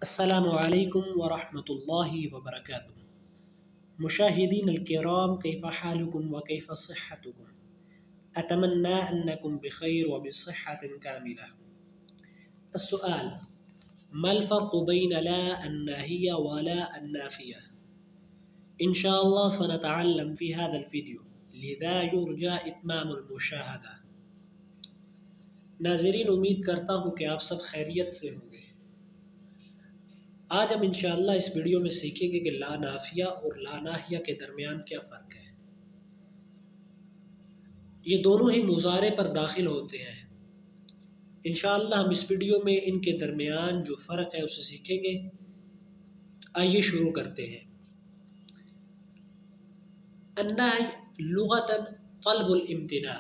السلام عليكم ورحمة الله وبركاته. مشاهدين الكرام، كيف حالكم وكيف صحتكم؟ أتمنى أنكم بخير وبصحة كاملة. السؤال: ما الفرق بين لا الناهية ولا النافية؟ إن شاء الله سنتعلم في هذا الفيديو، لذا يرجى إتمام المشاهدة. ناظرین، امید کرتا ہوں کہ آپ سب خیریت سے ہوں گے۔ آج ہم انشاءاللہ اس ویڈیو میں سیکھیں گے کہ لا نافیہ اور لا ناہیہ کے درمیان کیا فرق ہے۔ یہ دونوں ہی مضارع پر داخل ہوتے ہیں۔ انشاءاللہ ہم اس ویڈیو میں ان کے درمیان جو فرق ہے اسے سیکھیں گے۔ آئیے شروع کرتے ہیں۔ النہی لغتاً طلب الامتناع،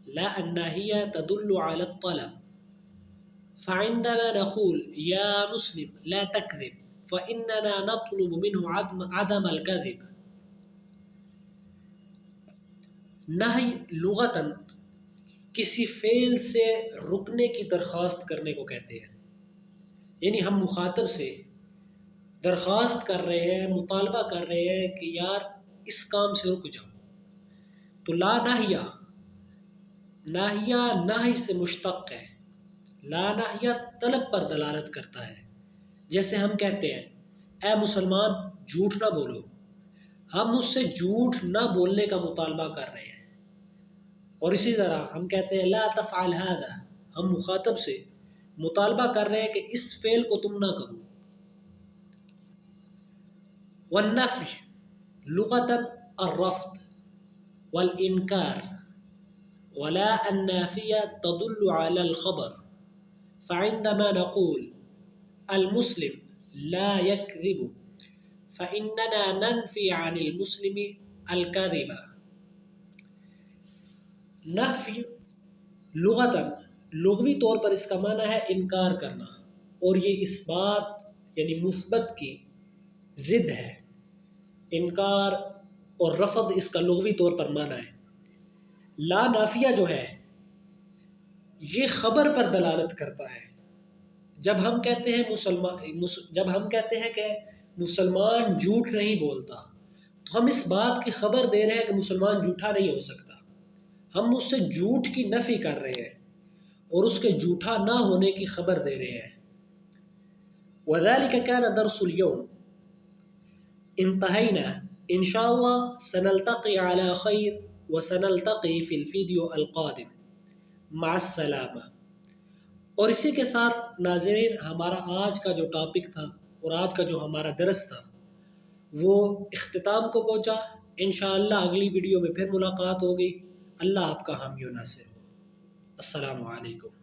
لا الناہیہ تدل علی الطلب، فعندما نقول یا مسلم لا تکذب فإننا نطلب منه عدم الكذب۔ نہی لغتاً کسی فعل سے رکنے کی درخواست کرنے کو کہتے ہیں، یعنی ہم مخاطب سے درخواست کر رہے ہیں، مطالبہ کر رہے ہیں کہ یار اس کام سے رک جاؤ۔ تو لا ناہیہ، ناہیہ نہی سے مشتق ہے۔ لا ناہیہ طلب پر دلالت کرتا ہے۔ جیسے ہم کہتے ہیں اے مسلمان جھوٹ نہ بولو، ہم اس سے جھوٹ نہ بولنے کا مطالبہ کر رہے ہیں۔ اور اسی طرح ہم کہتے ہیں لا تفعل هذا، ہم مخاطب سے مطالبہ کر رہے ہیں کہ اس فعل کو تم نہ کرو۔ والنفی لغتاً الرفض والانکار، ولا النافیہ تدل على الخبر، فعندما نقول المسلم لا يكذب فإننا ننفي عن المسلم الكذب۔ نفی لغتاً لغوی طور پر اس کا معنی ہے انکار کرنا، اور یہ اس بات یعنی مثبت کی ضد ہے۔ انکار اور رفض اس کا لغوی طور پر معنی ہے۔ لا نافیہ جو ہے یہ خبر پر دلالت کرتا ہے۔ جب ہم کہتے ہیں کہ مسلمان جھوٹ نہیں بولتا، تو ہم اس بات کی خبر دے رہے ہیں کہ مسلمان جھوٹا نہیں ہو سکتا۔ ہم اس سے جھوٹ کی نفی کر رہے ہیں اور اس کے جھوٹا نہ ہونے کی خبر دے رہے ہیں۔ وذلك كان درس اليوم، انتہینا، انشاءاللہ سنلتقي على خیر وسنلتقي في الفيديو القادم، مع السلامہ۔ اور اسی کے ساتھ ناظرین، ہمارا آج کا جو ٹاپک تھا اور آج کا جو ہمارا درس تھا وہ اختتام کو پہنچا۔ انشاءاللہ اگلی ویڈیو میں پھر ملاقات ہوگی۔ اللہ آپ کا حامی و ناصر ہو۔ السلام علیکم۔